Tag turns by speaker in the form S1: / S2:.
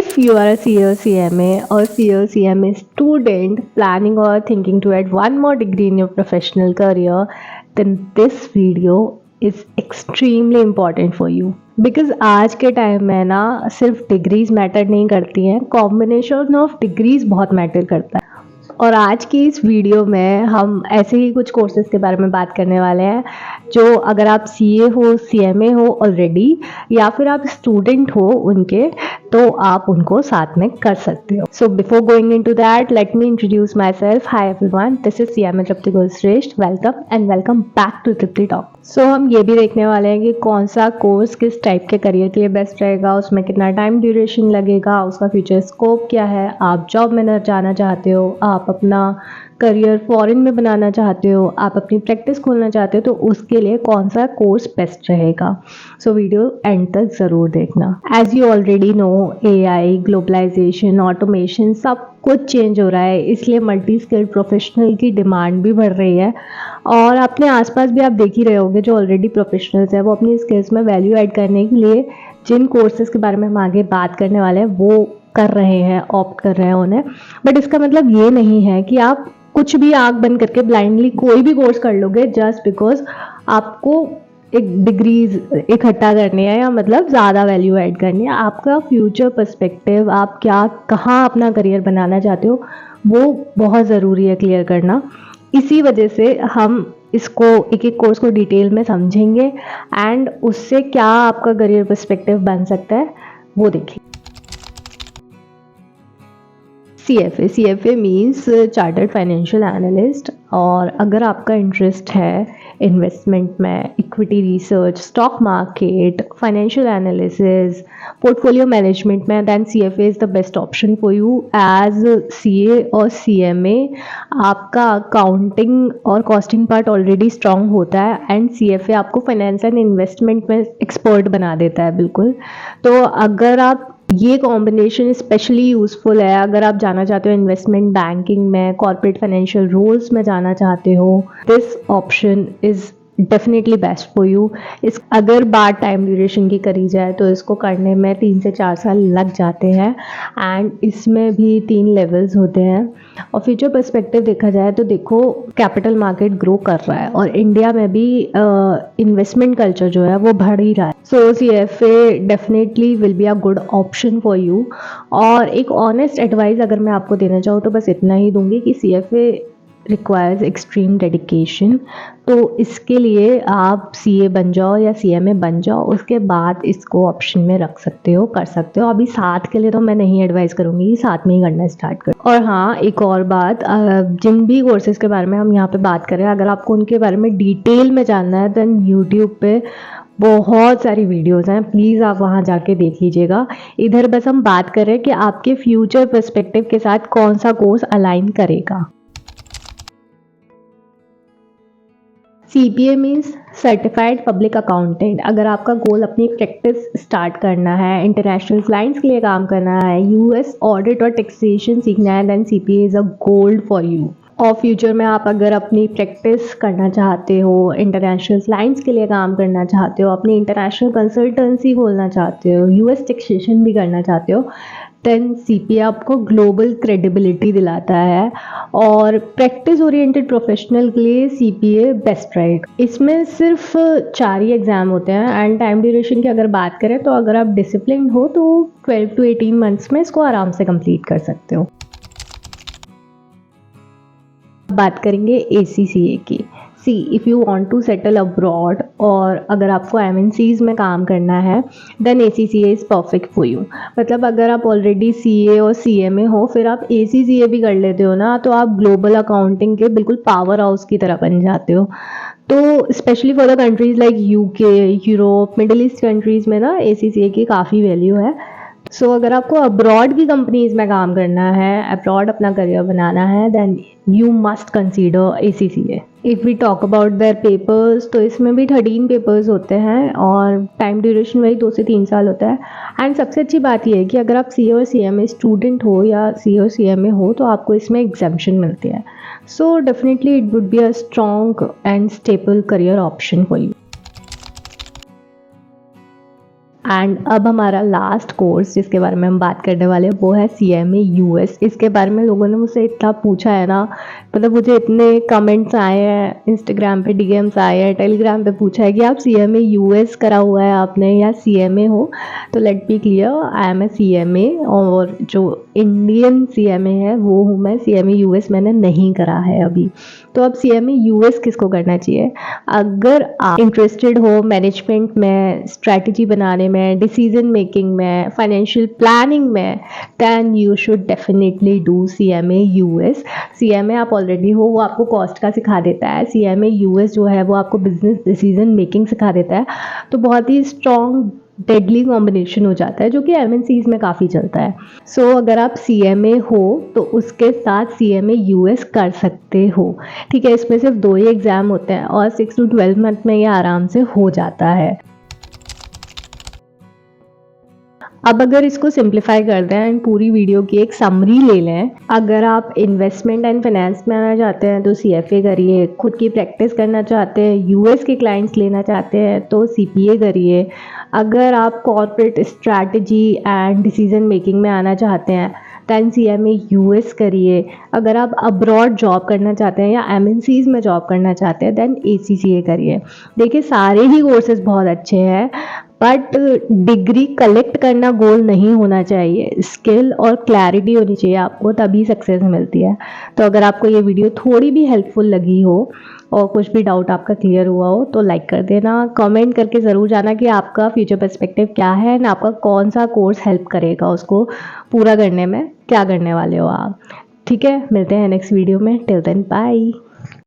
S1: If you are a CA or CMA or CA or CMA student planning or thinking to add one more degree in your professional career, then this video is extremely important for you. Because आज के time में ना सिर्फ degrees matter नहीं करती हैं, combination of degrees बहुत matter करता है। और आज की इस वीडियो में हम ऐसे ही कुछ कोर्सेज के बारे में बात करने वाले हैं जो अगर आप सीए हो, सीएमए हो ऑलरेडी, या फिर आप स्टूडेंट हो उनके, तो आप उनको साथ में कर सकते हो। So before going into that, let me introduce myself. Hi everyone, this is CMA Tripti Gulshreshtha. Welcome and welcome back to Tripti talk. So हम ये भी देखने वाले हैं कि कौन सा कोर्स किस टाइप के करियर के लिए बेस्ट रहेगा, उसमें कितना टाइम ड्यूरेशन लगेगा, उसका फ्यूचर स्कोप क्या है, आप जॉब में जाना चाहते हो, आप अपना करियर फॉरेन में बनाना चाहते हो, आप अपनी प्रैक्टिस खोलना चाहते हो, तो उसके लिए कौन सा कोर्स बेस्ट रहेगा। सो वीडियो एंड तक ज़रूर देखना। As you already know, AI, globalisation, automation सब कुछ चेंज हो रहा है, इसलिए मल्टी स्किल्ड प्रोफेशनल की डिमांड भी बढ़ रही है। और अपने आसपास भी आप देख ही रहे होंगे जो ऑलरेडी प्रोफेशनल्स हैं वो अपनी स्किल्स में वैल्यू ऐड करने के लिए जिन कोर्सेज के बारे में हम आगे बात करने वाले हैं वो कर रहे हैं, ऑप्ट कर रहे हैं उन्हें। बट इसका मतलब ये नहीं है कि आप कुछ भी आंख बंद करके ब्लाइंडली कोई भी कोर्स कर लोगे जस्ट बिकॉज आपको एक डिग्रीज इकट्ठा करनी है या मतलब ज़्यादा वैल्यू ऐड करनी है। आपका फ्यूचर पर्सपेक्टिव, आप क्या कहाँ अपना करियर बनाना चाहते हो, वो बहुत ज़रूरी है क्लियर करना। इसी वजह से हम इसको एक एक कोर्स को डिटेल में समझेंगे एंड उससे क्या आपका करियर पर्सपेक्टिव बन सकता है वो देखेंगे। CFA means chartered financial analyst. और अगर आपका इंटरेस्ट है इन्वेस्टमेंट में, equity research, stock market, financial analysis, portfolio management में, then CFA is the best option for you. As CA और CMA आपका अकाउंटिंग और कॉस्टिंग पार्ट ऑलरेडी स्ट्रॉन्ग होता है एंड CFA आपको फाइनेंस एंड इन्वेस्टमेंट में एक्सपर्ट बना देता है बिल्कुल। तो अगर आप ये कॉम्बिनेशन स्पेशली यूज़फुल है अगर आप जाना चाहते हो इन्वेस्टमेंट बैंकिंग में, कॉर्पोरेट फाइनेंशियल रोल्स में जाना चाहते हो। This option is definitely best for you. इस अगर बात टाइम ड्यूरेशन की करी जाए तो इसको करने में 3 से 4 साल लग जाते हैं एंड इसमें भी 3 लेवल्स होते हैं। और फ्यूचर पर्सपेक्टिव देखा जाए तो देखो, कैपिटल मार्केट ग्रो कर रहा है और इंडिया में भी इन्वेस्टमेंट कल्चर जो है वो बढ़ ही रहा है। सो CFA definitely will be a good option for you. और एक ऑनेस्ट एडवाइस अगर मैं आपको देना चाहूँ तो बस इतना ही दूंगी कि CFA रिक्वायर्स एक्सट्रीम डेडिकेशन। तो इसके लिए आप CA बन जाओ या CMA बन जाओ, उसके बाद इसको ऑप्शन में रख सकते हो, कर सकते हो। अभी साथ के लिए तो मैं नहीं एडवाइस करूँगी कि साथ में ही करना स्टार्ट करो। और हाँ, एक और बात, जिन भी कोर्सेज के बारे में हम यहाँ पे बात करें, अगर आपको उनके बारे में डिटेल में जानना है देन यूट्यूब पे बहुत सारी वीडियोस हैं, प्लीज़ आप वहाँ जाके देख लीजिएगा। इधर बस हम बात करें कि आपके फ्यूचर पर्सपेक्टिव के साथ कौन सा कोर्स अलाइन करेगा। CPA means certified public accountant. अगर आपका गोल अपनी प्रैक्टिस स्टार्ट करना है, इंटरनेशनल क्लाइंट्स के लिए काम करना है, US ऑडिट और टैक्सेशन सीखना है, then CPA is a gold for you. और फ्यूचर में आप अगर अपनी प्रैक्टिस करना चाहते हो, इंटरनेशनल क्लाइंट्स के लिए काम करना चाहते हो, अपनी इंटरनेशनल कंसल्टेंसी खोलना चाहते हो, US टैक्सेशन भी करना चाहते हो, देन CPA आपको ग्लोबल क्रेडिबिलिटी दिलाता है। और प्रैक्टिस ओरिएंटेड प्रोफेशनल के लिए CPA बेस्ट रहेगा। इसमें सिर्फ 4 ही एग्ज़ाम होते हैं एंड टाइम ड्यूरेशन की अगर बात करें तो अगर आप डिसिप्लिन हो तो 12 to 18 मंथ्स में इसको आराम से कंप्लीट कर सकते हो। बात करेंगे ACCA की। See if you want to settle abroad और अगर आपको MNCs में काम करना है then ACCA is perfect for you. मतलब अगर आप ऑलरेडी CA और CMA हो फिर आप ACCA भी कर लेते हो ना, तो आप ग्लोबल अकाउंटिंग के बिल्कुल पावर हाउस की तरह बन जाते हो। तो specially for the countries like UK, Europe, middle east countries में ना ACCA की काफ़ी वैल्यू है। सो अगर आपको अब्रॉड की कंपनीज में काम करना है, अब्रॉड अपना करियर बनाना है, then you must consider ACCA। If we talk about their papers तो इसमें भी 13 पेपर्स होते हैं और टाइम ड्यूरेशन वही 2 से 3 साल होता है। एंड सबसे अच्छी बात यह है कि अगर आप CA और CMA स्टूडेंट हो या CA और CMA हो तो आपको इसमें एग्जेम्पशन मिलती है। So definitely it would be a strong and stable career option for you. And अब हमारा लास्ट कोर्स जिसके बारे में हम बात करने वाले हैं वो है CMA US। इसके बारे में लोगों ने मुझसे इतना पूछा है ना, मतलब मुझे इतने कमेंट्स आए हैं, इंस्टाग्राम पे DMs आए हैं, टेलीग्राम पे पूछा है कि आप CMA US करा हुआ है आपने या CMA हो। तो let be clear, I am a CMA और जो इंडियन CMA है वो हूँ मैं। CMA US मैंने नहीं करा है अभी। तो अब CMA US किसको करना चाहिए? अगर आप इंटरेस्टेड हो मैनेजमेंट में, स्ट्रैटेजी बनाने में, डिसीजन मेकिंग में, फाइनेंशियल प्लानिंग में, then you should definitely do CMA US। CMA आप ऑलरेडी हो, वो आपको कॉस्ट का सिखा देता है। CMA US जो है वो आपको बिजनेस डिसीजन मेकिंग सिखा देता है। तो बहुत ही स्ट्रॉन्ग डेडली कॉम्बिनेशन हो जाता है जो कि MNCs में काफ़ी चलता है। सो अगर आप CMA हो तो उसके साथ CMA US कर सकते हो। ठीक है, इसमें सिर्फ 2 ही एग्ज़ाम होते हैं और 6 to 12 मंथ में ये आराम से हो जाता है। अब अगर इसको सिंप्लीफाई कर दें एंड पूरी वीडियो की एक समरी ले लें, अगर आप इन्वेस्टमेंट एंड फाइनेंस में आना चाहते हैं तो CFA करिए, खुद की प्रैक्टिस करना चाहते हैं, US के क्लाइंट्स लेना चाहते हैं तो CPA करिए, अगर आप corporate strategy and decision making में आना चाहते हैं दैन CMA US करिए, अगर आप अब्रॉड जॉब करना चाहते हैं या MNCs में जॉब करना चाहते हैं दैन ACCA करिए। देखिए सारे ही कोर्सेज बहुत अच्छे हैं बट डिग्री कलेक्ट करना गोल नहीं होना चाहिए, स्किल और क्लैरिटी होनी चाहिए आपको, तभी सक्सेस मिलती है। तो अगर आपको ये वीडियो थोड़ी भी हेल्पफुल लगी हो और कुछ भी डाउट आपका क्लियर हुआ हो तो लाइक कर देना, कमेंट करके ज़रूर जाना कि आपका फ्यूचर पर्सपेक्टिव क्या है एंड आपका कौन सा कोर्स हेल्प करेगा उसको पूरा करने में, क्या करने वाले हो आप। ठीक है, मिलते हैं नेक्स्ट वीडियो में। Till then bye.